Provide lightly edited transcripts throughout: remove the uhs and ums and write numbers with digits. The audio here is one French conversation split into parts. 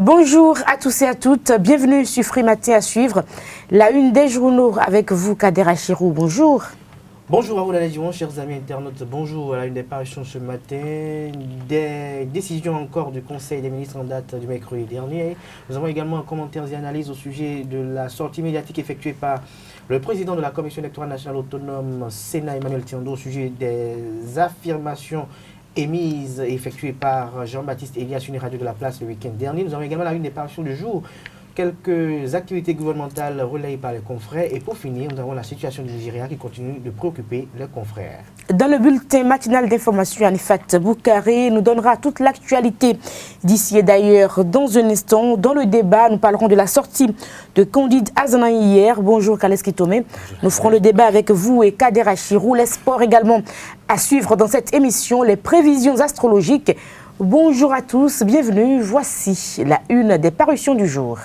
Bonjour à tous et à toutes, bienvenue sur Free Matin à suivre la une des journaux avec vous, Kader Achirou. Bonjour. Bonjour à vous la Légion, chers amis internautes, bonjour à la une des parutions ce matin, des décisions encore du Conseil des ministres en date du mercredi dernier. Nous avons également commentaires et analyses au sujet de la sortie médiatique effectuée par le président de la Commission électorale nationale autonome, Sénat Emmanuel Tiando, au sujet des affirmations émises et effectuées par Jean-Baptiste Elias, une radio de la place le week-end dernier. Nous avons également la une des parutions du jour, quelques activités gouvernementales relayées par les confrères. Et pour finir, nous avons la situation du Nigeria qui continue de préoccuper les confrères. Dans le bulletin matinal d'information, Anifat Boukari nous donnera toute l'actualité d'ici et d'ailleurs. Dans un instant, dans le débat, nous parlerons de la sortie de Candide Azanan hier. Bonjour Kaleski Tomé. Nous ferons le débat avec vous et Kader Achirou. Les sports également à suivre dans cette émission, les prévisions astrologiques. Bonjour à tous, bienvenue. Voici la une des parutions du jour.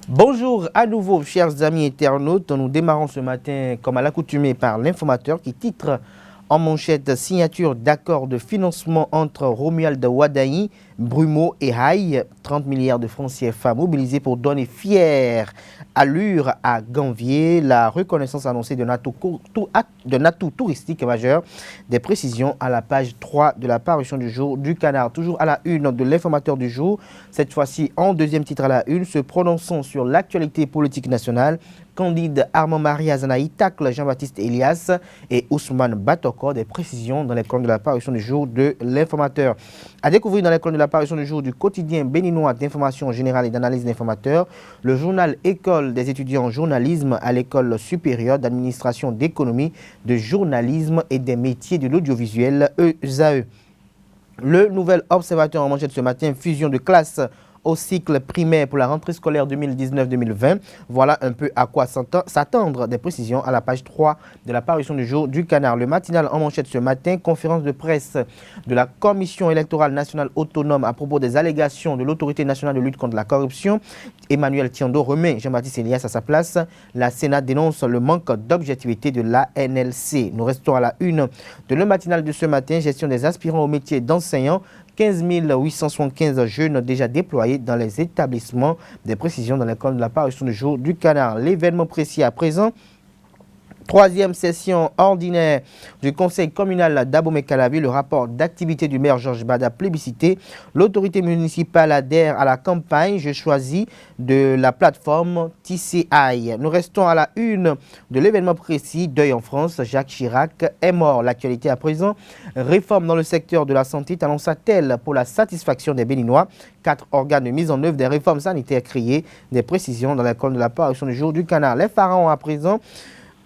Bonjour à nouveau, chers amis internautes. Nous démarrons ce matin, comme à l'accoutumée, par l'informateur qui titre en manchette « Signature d'accord de financement entre Romuald Wadaï, Brumeau et Haï ». 30 milliards de francs CFA mobilisés pour donner fière allure à Ganvier. La reconnaissance annoncée d'un atout touristique majeur. Des précisions à la page 3 de la parution du jour du Canard. Toujours à la une de l'informateur du jour. Cette fois-ci en deuxième titre à la une, se prononçant sur l'actualité politique nationale. Candide Armand-Marie Azanaï tacle Jean-Baptiste Elias et Ousmane Batoko. Des précisions dans les colonnes de la parution du jour de l'informateur. À découvrir dans les colonnes de la parution du jour du quotidien béninois d'information générale et d'analyse d'informateurs, le journal École des étudiants en journalisme à l'école supérieure d'administration d'économie, de journalisme et des métiers de l'audiovisuel ESAE. Le nouvel observateur en manchette ce matin, fusion de classe au cycle primaire pour la rentrée scolaire 2019-2020. Voilà un peu à quoi s'attendre. Des précisions à la page 3 de la parution du jour du Canard. Le matinal en manchette ce matin, conférence de presse de la Commission électorale nationale autonome à propos des allégations de l'autorité nationale de lutte contre la corruption. Emmanuel Tiando remet Jean-Baptiste Elias à sa place. La Sénat dénonce le manque d'objectivité de la NLC. Nous restons à la une de le matinal de ce matin, gestion des aspirants au métier d'enseignant. 15 875 jeunes déjà déployés dans les établissements. Des précisions dans l'école de la parution du jour du Canard. L'événement précis à présent. Troisième session ordinaire du conseil communal d'Abomey-Calavi, le rapport d'activité du maire Georges Bada plébiscité. L'autorité municipale adhère à la campagne Je choisis de la plateforme TCI. Nous restons à la une de l'événement précis. Deuil en France, Jacques Chirac est mort. L'actualité à présent, réforme dans le secteur de la santé annonce-t-elle pour la satisfaction des Béninois. 4 organes de mise en œuvre des réformes sanitaires créées. Des précisions dans l'école de la parution du jour du Canard. Les pharaons à présent.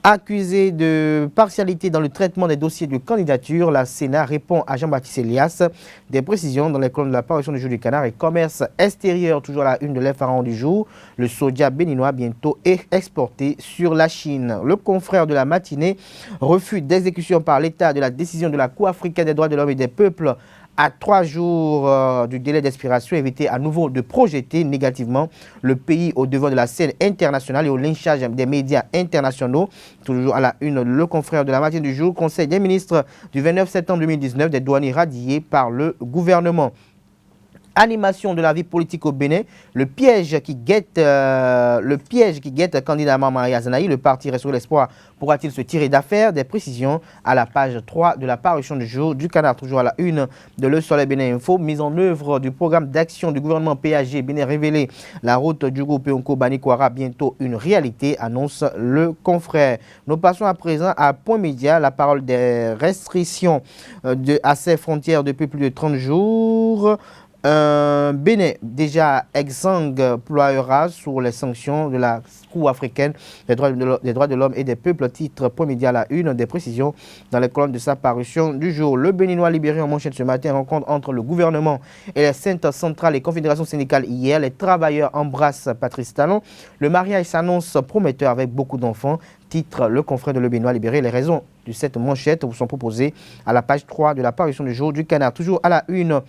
Accusé de partialité dans le traitement des dossiers de candidature, la Sénat répond à Jean-Baptiste Elias. Des précisions dans les colonnes de la parution du jour du Canard et commerce extérieur, toujours à la une de l'Inpharaon du jour. Le soja béninois bientôt est exporté sur la Chine. Le confrère de la matinée, refus d'exécution par l'État de la décision de la Cour africaine des droits de l'homme et des peuples à 3 jours du délai d'expiration, éviter à nouveau de projeter négativement le pays au devant de la scène internationale et au lynchage des médias internationaux. Toujours à la une, le confrère de la matinée du jour, Conseil des ministres du 29 septembre 2019, des douaniers radiés par le gouvernement. Animation de la vie politique au Bénin, le piège qui guette candidat Armand-Marie Azanaï, le parti Restaurer l'Espoir pourra-t-il se tirer d'affaire? Des précisions à la page 3 de la parution du jour du Canard, toujours à la une de Le Soleil Bénin Info. Mise en œuvre du programme d'action du gouvernement PAG Bénin révélé, la route du groupe Peonko Banikwara bientôt une réalité, annonce le confrère. Nous passons à présent à Point Média, la parole des restrictions à ses frontières depuis plus de 30 jours. Bénin, déjà exsangue, ploiera sur les sanctions de la Cour africaine des droits de l'homme et des peuples. Titre Point Média à la une, des précisions dans les colonnes de sa parution du jour. Le Béninois libéré en manchette ce matin, rencontre entre le gouvernement et les centres centrales et confédérations syndicales hier. Les travailleurs embrassent Patrice Talon. Le mariage s'annonce prometteur avec beaucoup d'enfants. Titre le confrère de Le Béninois libéré. Les raisons de cette manchette vous sont proposées à la page 3 de la parution du jour du Canard. Toujours à la une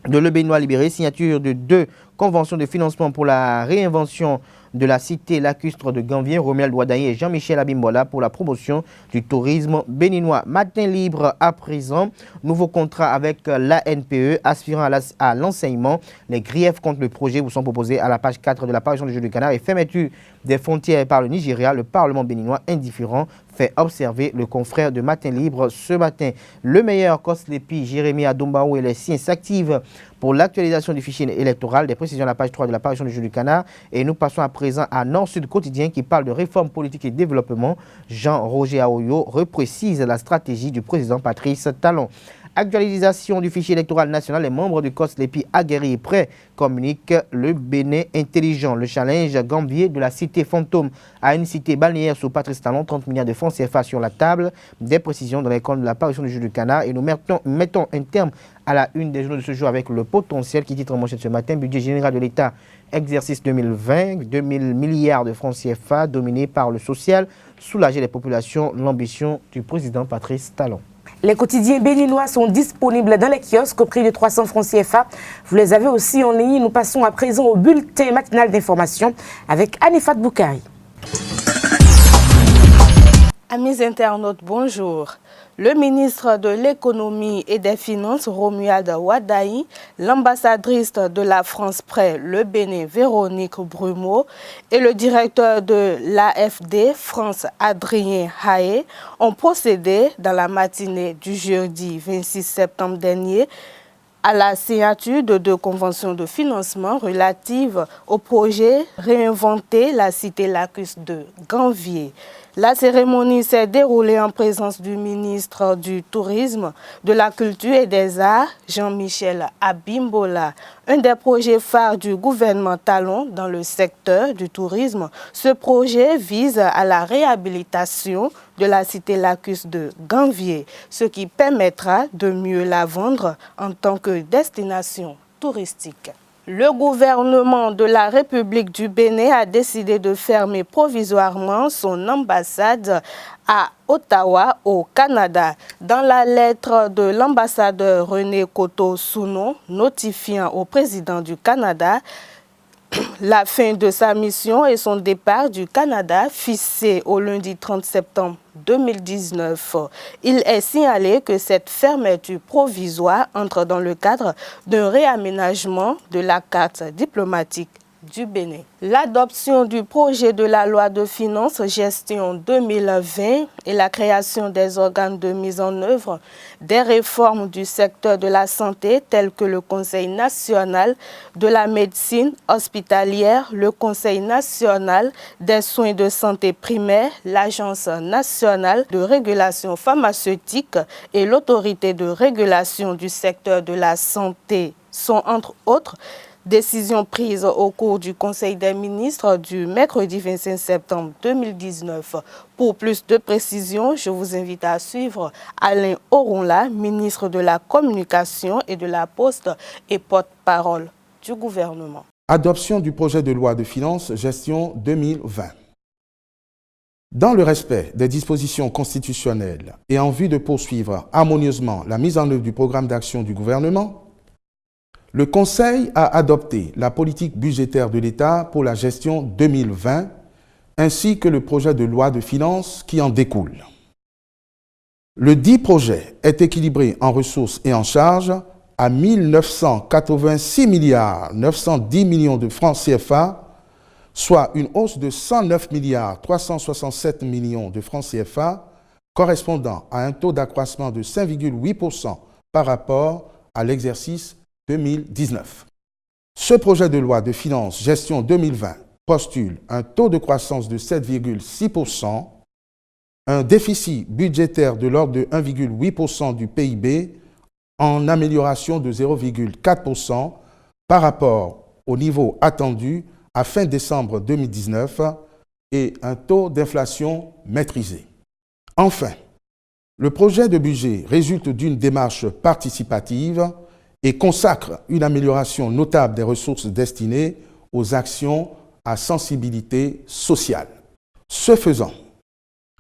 de Le Béninois libéré, signature de 2 conventions de financement pour la réinvention de la cité lacustre de Ganvié, Romuald Ouadayi et Jean-Michel Abimbola pour la promotion du tourisme béninois. Matin libre à présent, nouveau contrat avec l'ANPE aspirant à l'enseignement. Les griefs contre le projet vous sont proposés à la page 4 de la parution du Jeu du Canard et fermeture des frontières par le Nigeria. Le Parlement béninois indifférent fait observer le confrère de Matin Libre ce matin. Le meilleur Koslepi, Jérémy Adombaou et les SIEN s'activent pour l'actualisation du fichier électoral. Des précisions à la page 3 de la parution du Jeu du Canard. Et nous passons à présent à Nord-Sud Quotidien qui parle de réforme politique et développement. Jean-Roger Aoyo reprécise la stratégie du président Patrice Talon. Actualisation du fichier électoral national, les membres du COSLEPI aguerris et prêts communiquent le Bénin intelligent. Le challenge Gambier de la cité fantôme à une cité balnéaire sous Patrice Talon, 30 milliards de francs CFA sur la table. Des précisions dans les comptes de la parution du Jeu du Canard. Et nous mettons un terme à la une des journaux de ce jour avec le potentiel qui titre en manchette ce matin. Budget général de l'État, exercice 2020, 2000 milliards de francs CFA dominé par le social, soulager les populations, l'ambition du président Patrice Talon. Les quotidiens béninois sont disponibles dans les kiosques au prix de 300 francs CFA. Vous les avez aussi en ligne. Nous passons à présent au bulletin matinal d'information avec Anifat Boukari. Amis internautes, bonjour. Le ministre de l'Économie et des Finances, Romuald Ouadayi, l'ambassadrice de la France près le Bénin, Véronique Brumeau, et le directeur de l'AFD, France, Adrien Haye, ont procédé dans la matinée du jeudi 26 septembre dernier à la signature de 2 conventions de financement relatives au projet Réinventer la cité lacustre de Ganvié. La cérémonie s'est déroulée en présence du ministre du Tourisme, de la Culture et des Arts, Jean-Michel Abimbola. Un des projets phares du gouvernement Talon dans le secteur du tourisme, ce projet vise à la réhabilitation de la cité lacustre de Ganvié, ce qui permettra de mieux la vendre en tant que destination touristique. Le gouvernement de la République du Bénin a décidé de fermer provisoirement son ambassade à Ottawa, au Canada. Dans la lettre de l'ambassadeur René Coteau-Sounon notifiant au président du Canada la fin de sa mission et son départ du Canada, fixé au lundi 30 septembre 2019. Il est signalé que cette fermeture provisoire entre dans le cadre d'un réaménagement de la carte diplomatique du Bénin. L'adoption du projet de la loi de finances gestion 2020 et la création des organes de mise en œuvre des réformes du secteur de la santé tels que le Conseil national de la médecine hospitalière, le Conseil national des soins de santé primaire, l'Agence nationale de régulation pharmaceutique et l'Autorité de régulation du secteur de la santé sont entre autres décision prise au cours du Conseil des ministres du mercredi 25 septembre 2019. Pour plus de précisions, je vous invite à suivre Alain Oronla, ministre de la Communication et de la Poste et porte-parole du gouvernement. Adoption du projet de loi de finances gestion 2020. Dans le respect des dispositions constitutionnelles et en vue de poursuivre harmonieusement la mise en œuvre du programme d'action du gouvernement, le Conseil a adopté la politique budgétaire de l'État pour la gestion 2020 ainsi que le projet de loi de finances qui en découle. Le dit projet est équilibré en ressources et en charges à 1 986 milliards 910 millions de francs CFA, soit une hausse de 109 milliards 367 millions de francs CFA, correspondant à un taux d'accroissement de 5,8% par rapport à l'exercice 2019. Ce projet de loi de finances gestion 2020 postule un taux de croissance de 7,6%, un déficit budgétaire de l'ordre de 1,8% du PIB en amélioration de 0,4% par rapport au niveau attendu à fin décembre 2019 et un taux d'inflation maîtrisé. Enfin, le projet de budget résulte d'une démarche participative et consacre une amélioration notable des ressources destinées aux actions à sensibilité sociale. Ce faisant,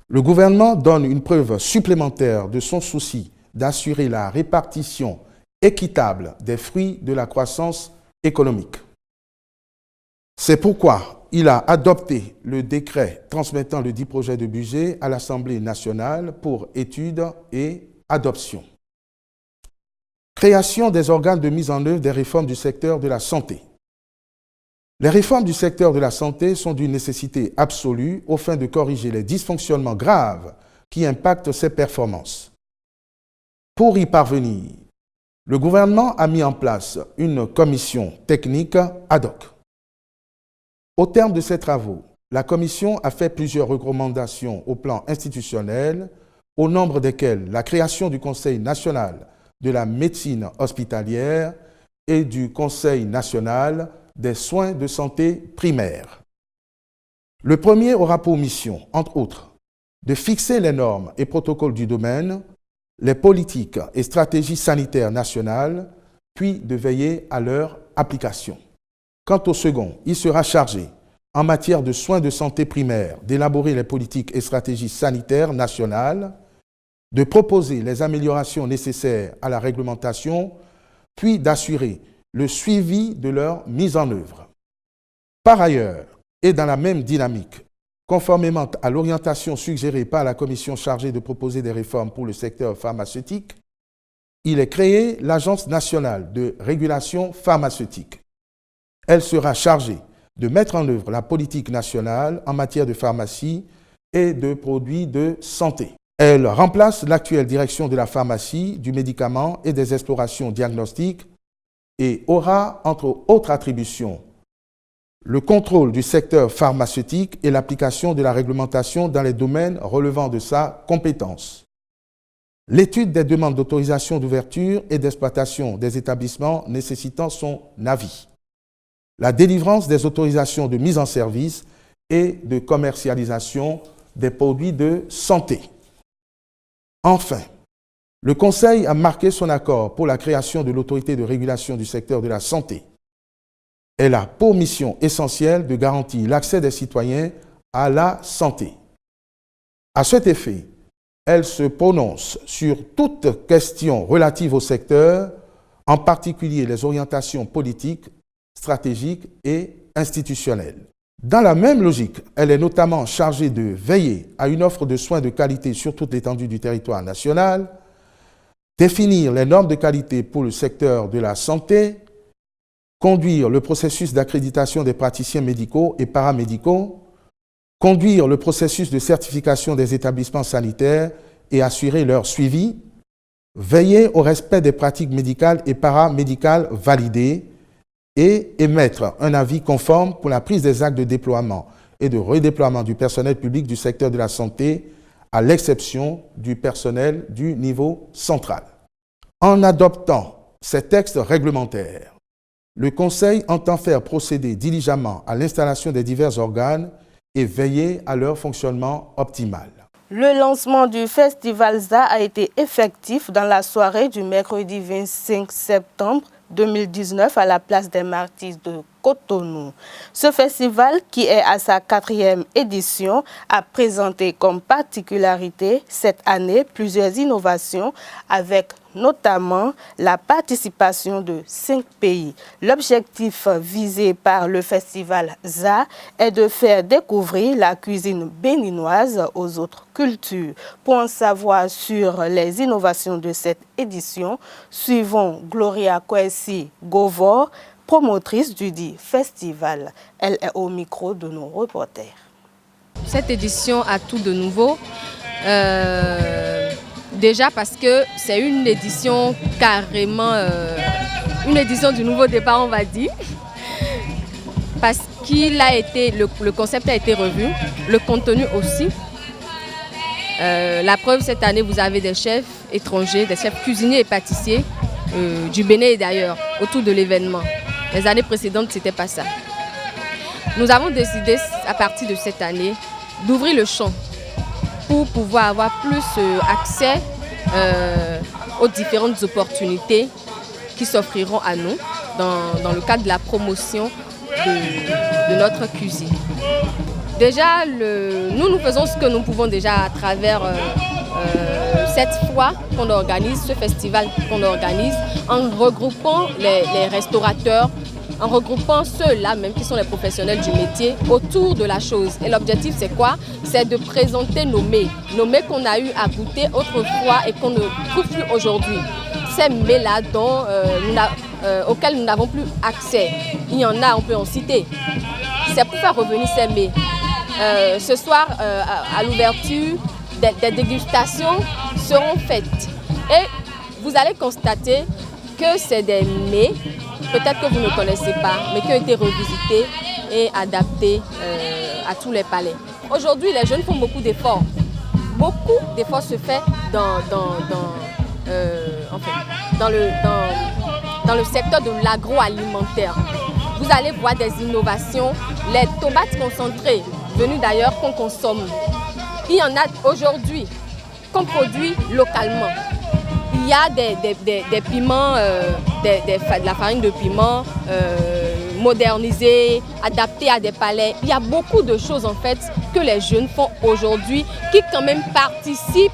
le gouvernement donne une preuve supplémentaire de son souci d'assurer la répartition équitable des fruits de la croissance économique. C'est pourquoi il a adopté le décret transmettant le dit projet de budget à l'Assemblée nationale pour étude et adoption. Création des organes de mise en œuvre des réformes du secteur de la santé. Les réformes du secteur de la santé sont d'une nécessité absolue aux fins de corriger les dysfonctionnements graves qui impactent ses performances. Pour y parvenir, le gouvernement a mis en place une commission technique ad hoc. Au terme de ces travaux, la commission a fait plusieurs recommandations au plan institutionnel, au nombre desquelles la création du Conseil national de la médecine hospitalière et du Conseil national des soins de santé primaires. Le premier aura pour mission, entre autres, de fixer les normes et protocoles du domaine, les politiques et stratégies sanitaires nationales, puis de veiller à leur application. Quant au second, il sera chargé, en matière de soins de santé primaire, d'élaborer les politiques et stratégies sanitaires nationales, de proposer les améliorations nécessaires à la réglementation, puis d'assurer le suivi de leur mise en œuvre. Par ailleurs, et dans la même dynamique, conformément à l'orientation suggérée par la commission chargée de proposer des réformes pour le secteur pharmaceutique, il est créé l'Agence nationale de régulation pharmaceutique. Elle sera chargée de mettre en œuvre la politique nationale en matière de pharmacie et de produits de santé. Elle remplace l'actuelle direction de la pharmacie, du médicament et des explorations diagnostiques et aura, entre autres attributions, le contrôle du secteur pharmaceutique et l'application de la réglementation dans les domaines relevant de sa compétence. L'étude des demandes d'autorisation d'ouverture et d'exploitation des établissements nécessitant son avis. La délivrance des autorisations de mise en service et de commercialisation des produits de santé. Enfin, le Conseil a marqué son accord pour la création de l'autorité de régulation du secteur de la santé. Elle a pour mission essentielle de garantir l'accès des citoyens à la santé. À cet effet, elle se prononce sur toute question relative au secteur, en particulier les orientations politiques, stratégiques et institutionnelles. Dans la même logique, elle est notamment chargée de veiller à une offre de soins de qualité sur toute l'étendue du territoire national, définir les normes de qualité pour le secteur de la santé, conduire le processus d'accréditation des praticiens médicaux et paramédicaux, conduire le processus de certification des établissements sanitaires et assurer leur suivi, veiller au respect des pratiques médicales et paramédicales validées et émettre un avis conforme pour la prise des actes de déploiement et de redéploiement du personnel public du secteur de la santé, à l'exception du personnel du niveau central. En adoptant ces textes réglementaires, le Conseil entend faire procéder diligemment à l'installation des divers organes et veiller à leur fonctionnement optimal. Le lancement du Festival ZA a été effectif dans la soirée du mercredi 25 septembre 2019 à la place des Martyrs de Cotonou. Ce festival, qui est à sa 4e édition, a présenté comme particularité cette année plusieurs innovations avec notamment la participation de 5 pays. L'objectif visé par le festival ZA est de faire découvrir la cuisine béninoise aux autres cultures. Pour en savoir sur les innovations de cette édition, suivons Gloria Kwesi Govor, promotrice du dit festival. Elle est au micro de nos reporters. Cette édition a tout de nouveau. Déjà parce que c'est une édition carrément, une édition du nouveau départ, on va dire. Parce qu'il a été, le concept a été revu, le contenu aussi. La preuve, cette année, vous avez des chefs étrangers, des chefs cuisiniers et pâtissiers du Bénin et d'ailleurs, autour de l'événement. Les années précédentes, ce n'était pas ça. Nous avons décidé, à partir de cette année, d'ouvrir le champ pour pouvoir avoir plus accès aux différentes opportunités qui s'offriront à nous dans le cadre de la promotion de notre cuisine. Déjà, nous faisons ce que nous pouvons déjà à travers cette fois qu'on organise, ce festival qu'on organise, en regroupant les restaurateurs, en regroupant ceux-là même qui sont les professionnels du métier autour de la chose. Et l'objectif, c'est quoi? C'est de présenter nos mets qu'on a eu à goûter autrefois et qu'on ne trouve plus aujourd'hui. Ces mets-là auxquels nous n'avons plus accès. Il y en a, on peut en citer. C'est pour faire revenir ces mets. Ce soir, à l'ouverture, des dégustations seront faites. Et vous allez constater que c'est des mets, peut-être que vous ne connaissez pas, mais qui ont été revisités et adaptés à tous les palais. Aujourd'hui, les jeunes font beaucoup d'efforts. Beaucoup d'efforts se font dans le secteur de l'agroalimentaire. Vous allez voir des innovations, les tomates concentrées, venues d'ailleurs qu'on consomme. Il y en a aujourd'hui qu'on produit localement. Il y a des piments, de la farine de piment modernisée, adaptée à des palais. Il y a beaucoup de choses en fait que les jeunes font aujourd'hui qui quand même participent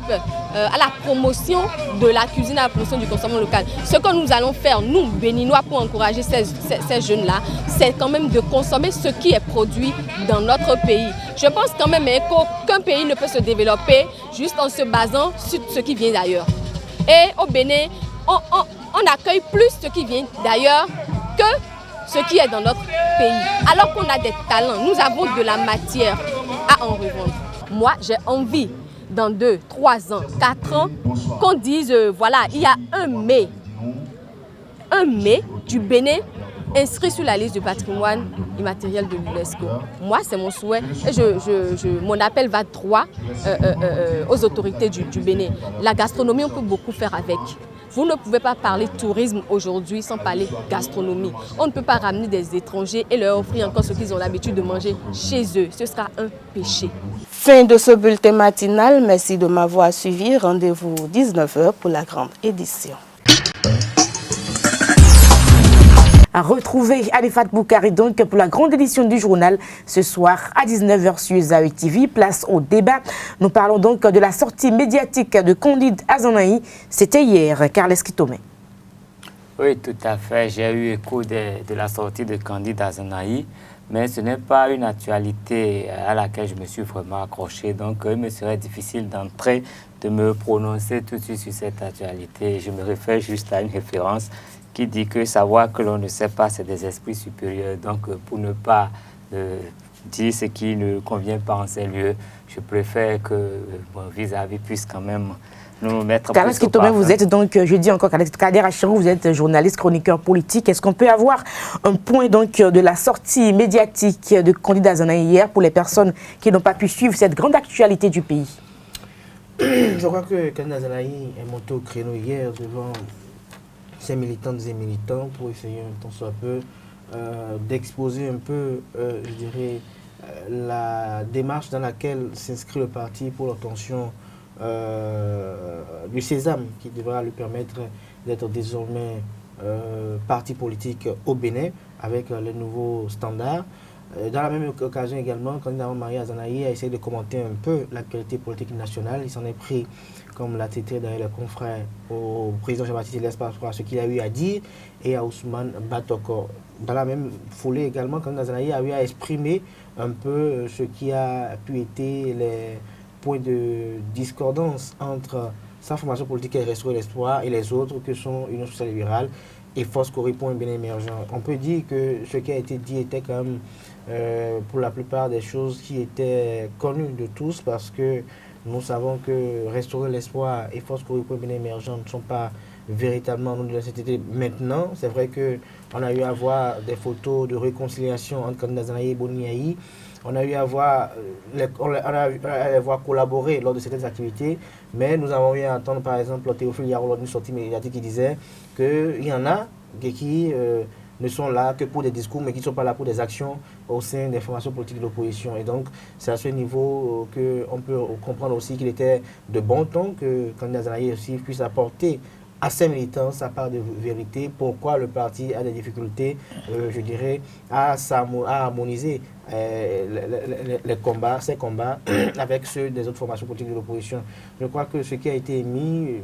à la promotion de la cuisine, à la promotion du consommation local. Ce que nous allons faire, nous, Béninois, pour encourager ces jeunes-là, c'est quand même de consommer ce qui est produit dans notre pays. Je pense quand même qu'aucun pays ne peut se développer juste en se basant sur ce qui vient d'ailleurs. Et au Bénin, on accueille plus ce qui vient d'ailleurs que ce qui est dans notre pays. Alors qu'on a des talents, nous avons de la matière à en revendre. Moi, j'ai envie, dans 2, 3 ans, 4 ans, qu'on dise, voilà, il y a un mets du Bénin inscrit sur la liste du patrimoine immatériel de l'UNESCO. Moi, c'est mon souhait et mon appel va droit aux autorités du Bénin. La gastronomie, on peut beaucoup faire avec. Vous ne pouvez pas parler tourisme aujourd'hui sans parler gastronomie. On ne peut pas ramener des étrangers et leur offrir encore ce qu'ils ont l'habitude de manger chez eux. Ce sera un péché. Fin de ce bulletin matinal. Merci de m'avoir suivi. Rendez-vous 19h pour la grande édition. À retrouver Alifat Boukari donc pour la grande édition du journal ce soir à 19h sur Zawi TV. Place au débat. Nous parlons donc de la sortie médiatique de Candide Azanahi. C'était hier, Carles Kitomé. Oui, tout à fait. J'ai eu écho de la sortie de Candide Azanahi, mais ce n'est pas une actualité à laquelle je me suis vraiment accroché. Donc, il me serait difficile d'entrer, de me prononcer tout de suite sur cette actualité. Je me réfère juste à une référence qui dit que savoir que l'on ne sait pas, c'est des esprits supérieurs. Donc, pour ne pas dire ce qui ne convient pas en ces lieux, je préfère que vis-à-vis puisse quand même nous mettre Carles Kitomé, vous êtes donc, je dis encore, Kader Achirou, vous êtes journaliste, chroniqueur politique. Est-ce qu'on peut avoir un point donc de la sortie médiatique de Candide Azanahi hier pour les personnes qui n'ont pas pu suivre cette grande actualité du pays? Je crois que Candide Azanahi est monté au créneau hier devant ces militantes et militants pour essayer un tant soit peu d'exposer un peu, je dirais, la démarche dans laquelle s'inscrit le parti pour l'obtention du sésame qui devra lui permettre d'être désormais parti politique au Bénin avec les nouveaux standards. Dans la même occasion également, candidat Marie Azanahi a essayé de commenter un peu l'actualité politique nationale. Il s'en est pris, comme l'a tété derrière les confrères, au président Jean-Baptiste Lespa pour ce qu'il a eu à dire et à Ousmane Batoko. Dans la même foulée également, candidat Azanahi a eu à exprimer un peu ce qui a pu être les points de discordance entre sa formation politique et Restaurer l'Espoir et les autres que sont Union sociale libérale et Force Corripon et Bénin émergent. On peut dire que ce qui a été dit était quand même pour la plupart des choses qui étaient connues de tous parce que nous savons que Restaurer l'Espoir et Force Corripon et Bénin émergent ne sont pas véritablement nous de la société maintenant. C'est vrai qu'on a eu à voir des photos de réconciliation entre Candide Azanahi et Boniaï. On a eu à voir, collaborer lors de certaines activités, mais nous avons eu à entendre par exemple Théophile Yarou lors d'une sortie médiatique qui disait qu'il y en a qui ne sont là que pour des discours, mais qui ne sont pas là pour des actions au sein des formations politiques de l'opposition. Et donc, c'est à ce niveau qu'on peut comprendre aussi qu'il était de bon ton que Candide Azanahi aussi puisse apporter à ses militants sa part de vérité, pourquoi le parti a des difficultés, je dirais, à harmoniser ces combats avec ceux des autres formations politiques de l'opposition. Je crois que ce qui a été mis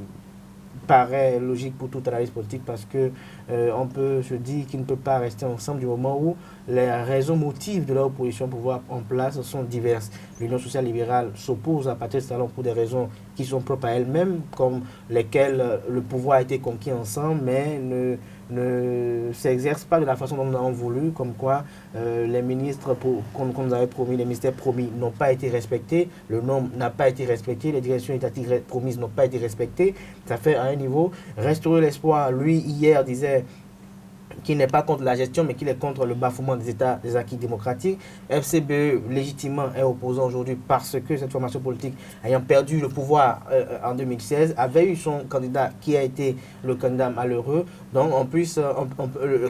paraît logique pour toute analyse politique parce que on peut se dire qu'ils ne peuvent pas rester ensemble du moment où les raisons motives de leur opposition pour pouvoir en place sont diverses. L'Union sociale libérale s'oppose à Patrice Talon pour des raisons qui sont propres à elle-même, comme lesquelles le pouvoir a été conquis ensemble, mais ne s'exerce pas de la façon dont nous avons voulu, comme quoi les ministres qu'on nous avait promis, les ministères promis n'ont pas été respectés, le nombre n'a pas été respecté, les directions étatiques promises n'ont pas été respectées. Ça fait à un niveau. Restaurer l'espoir, lui, hier, disait qu'il n'est pas contre la gestion, mais qu'il est contre le bafouement des États, des acquis démocratiques. FCBE, légitimement, est opposant aujourd'hui parce que cette formation politique, ayant perdu le pouvoir en 2016, avait eu son candidat qui a été le candidat malheureux, donc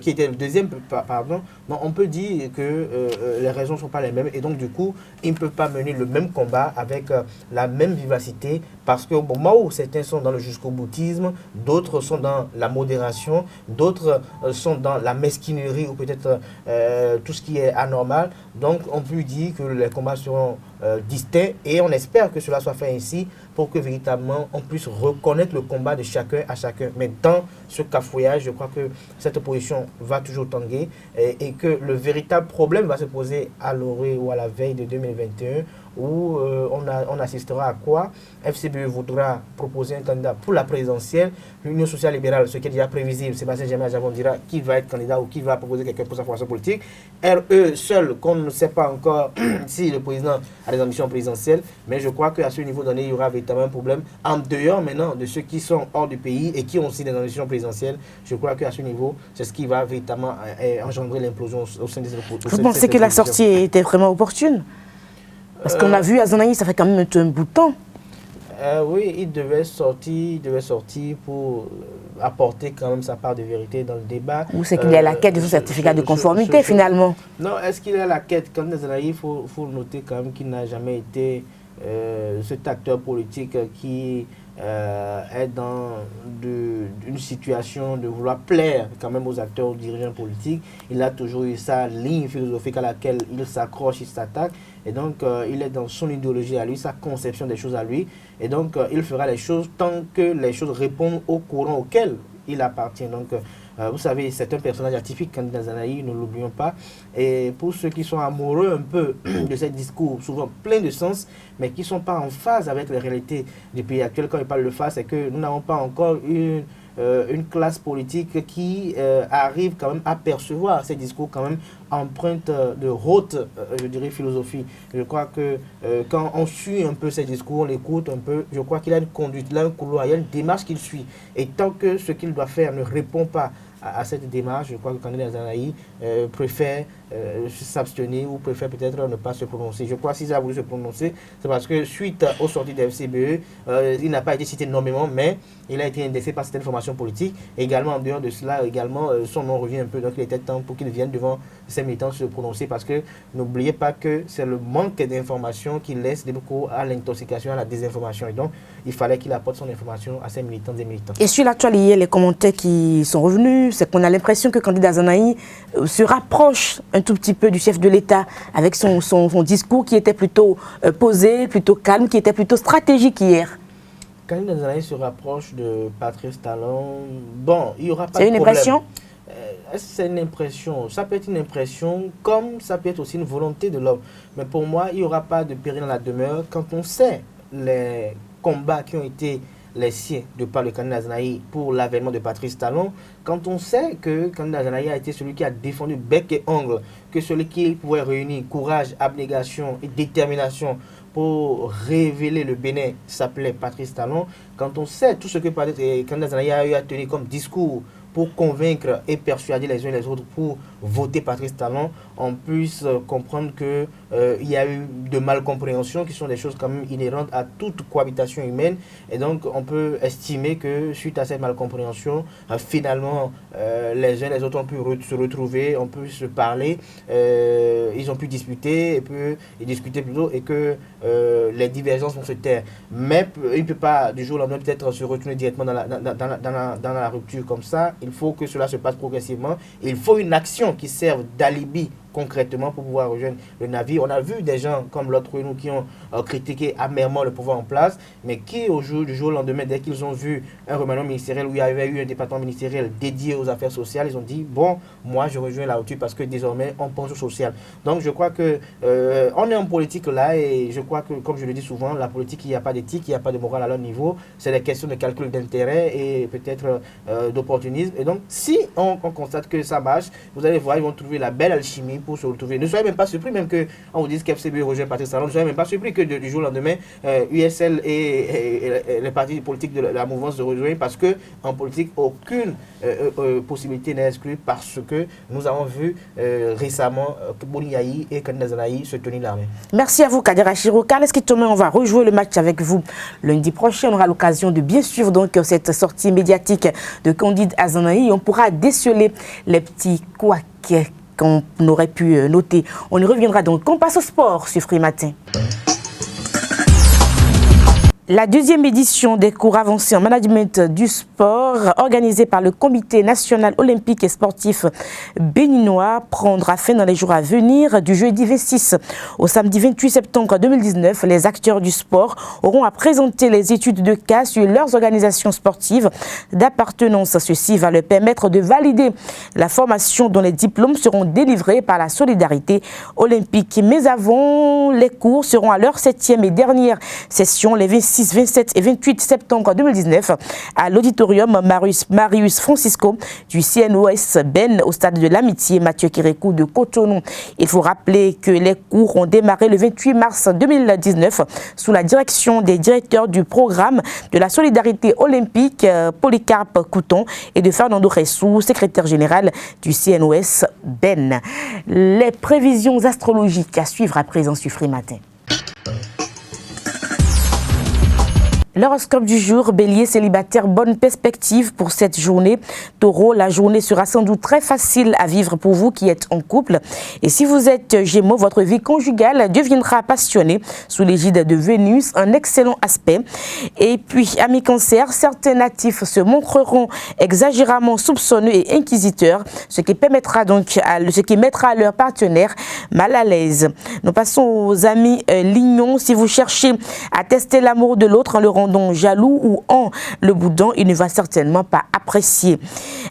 qui était le deuxième, pardon. Donc on peut dire que les raisons ne sont pas les mêmes et donc du coup, ils ne peuvent pas mener le même combat avec la même vivacité parce qu'au moment où certains sont dans le jusqu'au boutisme, d'autres sont dans la modération, d'autres sont dans la mesquinerie ou peut-être tout ce qui est anormal. Donc on peut dire que les combats seront distincts et on espère que cela soit fait ainsi pour que véritablement on puisse reconnaître le combat de chacun à chacun. Mais dans ce cafouillage, je crois que cette opposition va toujours tanguer et que le véritable problème va se poser à l'orée ou à la veille de 2021 où on assistera à quoi? FCBE voudra proposer un candidat pour la présidentielle. L'Union sociale libérale, ce qui est déjà prévisible, Sébastien Djamil-Ajavon dira qui va être candidat ou qui va proposer quelqu'un pour sa formation politique. RE seul, qu'on ne sait pas encore si le président a des ambitions présidentielles, mais je crois qu'à ce niveau donné, il y aura véritablement un problème en dehors maintenant de ceux qui sont hors du pays et qui ont aussi des ambitions présidentielles. Je crois qu'à ce niveau, c'est ce qui va véritablement engendrer l'implosion au sein des oppositions. Vous pensez que la sortie était vraiment opportune? Parce qu'on a vu Azanaï, ça fait quand même un bout de temps. Oui, il devait sortir pour apporter quand même sa part de vérité dans le débat. Ou c'est qu'il est à la quête de son certificat de conformité finalement? Non, est-ce qu'il est à la quête? Quand Azanaï, il faut noter quand même qu'il n'a jamais été cet acteur politique qui est dans une situation de vouloir plaire quand même aux acteurs, aux dirigeants politiques. Il a toujours eu sa ligne philosophique à laquelle il s'accroche, il s'attaque. Et donc, il est dans son idéologie à lui, sa conception des choses à lui. Et donc, il fera les choses tant que les choses répondent au courant auquel il appartient. Donc, vous savez, c'est un personnage atypique, candidat Azanaï, ne l'oublions pas. Et pour ceux qui sont amoureux un peu de ces discours, souvent pleins de sens, mais qui ne sont pas en phase avec les réalités du pays actuel, quand il parle de phase, c'est que nous n'avons pas encore une classe politique qui arrive quand même à percevoir ces discours quand même empreintes de haute, je dirais, philosophie. Je crois que quand on suit un peu ces discours, on l'écoute un peu, je crois qu'il a une conduite, là, un couloir, il y a une démarche qu'il suit. Et tant que ce qu'il doit faire ne répond pas à cette démarche, je crois que le candidat Azanaï préfère s'abstenir ou préfère peut-être ne pas se prononcer. Je crois que s'il a voulu se prononcer, c'est parce que suite aux sorties de FCBE, il n'a pas été cité nommément, mais il a été indexé par certaines formations politiques. Et également, en dehors de cela, son nom revient un peu. Donc, il était temps pour qu'il vienne devant ses militants se prononcer parce que n'oubliez pas que c'est le manque d'informations qui laisse beaucoup à l'intoxication, à la désinformation. Et donc, il fallait qu'il apporte son information à ses militants et militants. Et sur l'actualité, les commentaires qui sont revenus, c'est qu'on a l'impression que le candidat Azanaï se rapproche un tout petit peu du chef de l'État avec son discours qui était plutôt posé, plutôt calme, qui était plutôt stratégique hier. Quand le candidat Azanaï se rapproche de Patrice Talon, bon, il n'y aura pas de problème. C'est une impression? C'est une impression. Ça peut être une impression comme ça peut être aussi une volonté de l'homme. Mais pour moi, il n'y aura pas de péril dans la demeure quand on sait les combats qui ont été les siens de par le candidat Azanaï pour l'avènement de Patrice Talon, quand on sait que le candidat Azanaï a été celui qui a défendu bec et ongle, que celui qui pouvait réunir courage, abnégation et détermination pour révéler le Bénin s'appelait Patrice Talon, quand on sait tout ce que le candidat Azanaï a eu à tenir comme discours pour convaincre et persuader les uns et les autres pour voter Patrice Talon, on puisse comprendre qu'il y a eu de malcompréhensions qui sont des choses quand même inhérentes à toute cohabitation humaine. Et donc, on peut estimer que suite à cette malcompréhension, finalement, les uns et les autres ont pu se retrouver, ont pu se parler, ils ont pu discuter, et que les divergences vont se taire. Mais il ne peut pas, du jour au lendemain, peut-être se retourner directement dans la rupture comme ça. Il faut que cela se passe progressivement. Il faut une action qui serve d'alibi concrètement pour pouvoir rejoindre le navire. On a vu des gens comme l'autre nous qui ont critiqué amèrement le pouvoir en place, mais qui du jour au lendemain, dès qu'ils ont vu un remaniement ministériel où il y avait eu un département ministériel dédié aux affaires sociales, ils ont dit bon, moi je rejoins la hauteur parce que désormais on pense au social. Donc je crois que on est en politique là et je crois que, comme je le dis souvent, la politique, il n'y a pas d'éthique, il n'y a pas de morale à leur niveau, c'est des questions de calcul d'intérêt et peut-être d'opportunisme. Et donc si on constate que ça marche, vous allez voir, ils vont trouver la belle alchimie pour se retrouver. Ne soyez même pas surpris, même qu'on vous dise qu'FCB rejoint Patrice Talon, ne soyez même pas surpris que du jour au lendemain, USL et les partis politiques de la mouvance se rejoignent, parce qu'en politique, aucune possibilité n'est exclue, parce que nous avons vu récemment Boniaï et Kandazanaï se tenir la main. Merci à vous, Kader Achiro. Carles Kitome, on va rejouer le match avec vous lundi prochain. On aura l'occasion de bien suivre donc cette sortie médiatique de Candide Azanaï. On pourra déceler les petits couacs qu'on aurait pu noter. On y reviendra donc. On passe au sport sur Free Matin. La deuxième édition des cours avancés en management du sport organisée par le Comité national olympique et sportif béninois prendra fin dans les jours à venir. Du jeudi 26 au samedi 28 septembre 2019, les acteurs du sport auront à présenter les études de cas sur leurs organisations sportives d'appartenance. Ceci va leur permettre de valider la formation dont les diplômes seront délivrés par la solidarité olympique. Mais avant, les cours seront à leur 7e et dernière session, les 26, 27 et 28 septembre 2019 à l'auditorium Marius Francisco du CNOS Ben au stade de l'Amitié Mathieu Kérékou de Cotonou. Il faut rappeler que les cours ont démarré le 28 mars 2019 sous la direction des directeurs du programme de la solidarité olympique Polycarpe Couton et de Fernando Ressou, secrétaire général du CNOS Ben. Les prévisions astrologiques à suivre à présent sur Free Matin. L'horoscope du jour, Bélier, célibataire, bonne perspective pour cette journée. Taureau, la journée sera sans doute très facile à vivre pour vous qui êtes en couple. Et si vous êtes Gémeaux, votre vie conjugale deviendra passionnée sous l'égide de Vénus, un excellent aspect. Et puis, amis Cancer, certains natifs se montreront exagérément soupçonneux et inquisiteurs, ce qui mettra leur partenaire mal à l'aise. Nous passons aux amis Lions. Si vous cherchez à tester l'amour de l'autre en le rendant jaloux ou en le boudant, il ne va certainement pas apprécier.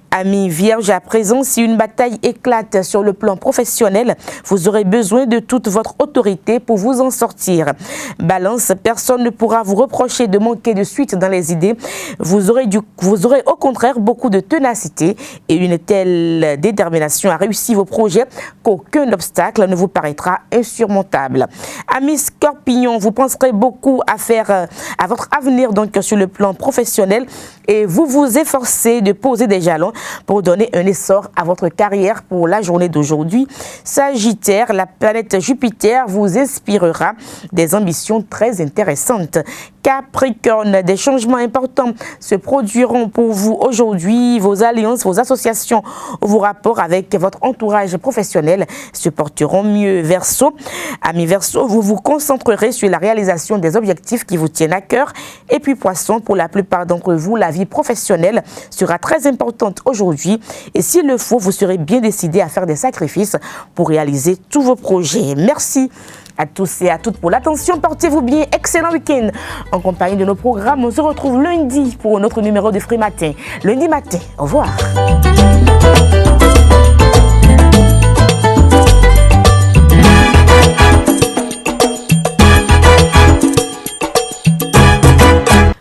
Amis Vierge, à présent, si une bataille éclate sur le plan professionnel, vous aurez besoin de toute votre autorité pour vous en sortir. Balance, personne ne pourra vous reprocher de manquer de suite dans les idées. Vous aurez au contraire beaucoup de ténacité et une telle détermination à réussir vos projets qu'aucun obstacle ne vous paraîtra insurmontable. Amis Scorpion, vous penserez beaucoup à votre avenir donc sur le plan professionnel et vous vous efforcez de poser des jalons pour donner un essor à votre carrière pour la journée d'aujourd'hui. Sagittaire, la planète Jupiter vous inspirera des ambitions très intéressantes. Capricorne, des changements importants se produiront pour vous aujourd'hui. Vos alliances, vos associations, vos rapports avec votre entourage professionnel se porteront mieux. Verseau, amis Verseau, vous vous concentrerez sur la réalisation des objectifs qui vous tiennent à cœur. Et puis Poisson, pour la plupart d'entre vous, la vie professionnelle sera très importante aujourd'hui. Et s'il le faut, vous serez bien décidé à faire des sacrifices pour réaliser tous vos projets. Merci à tous et à toutes pour l'attention. Portez-vous bien. Excellent week-end en compagnie de nos programmes. On se retrouve lundi pour un autre numéro de Free Matin. Lundi matin. Au revoir.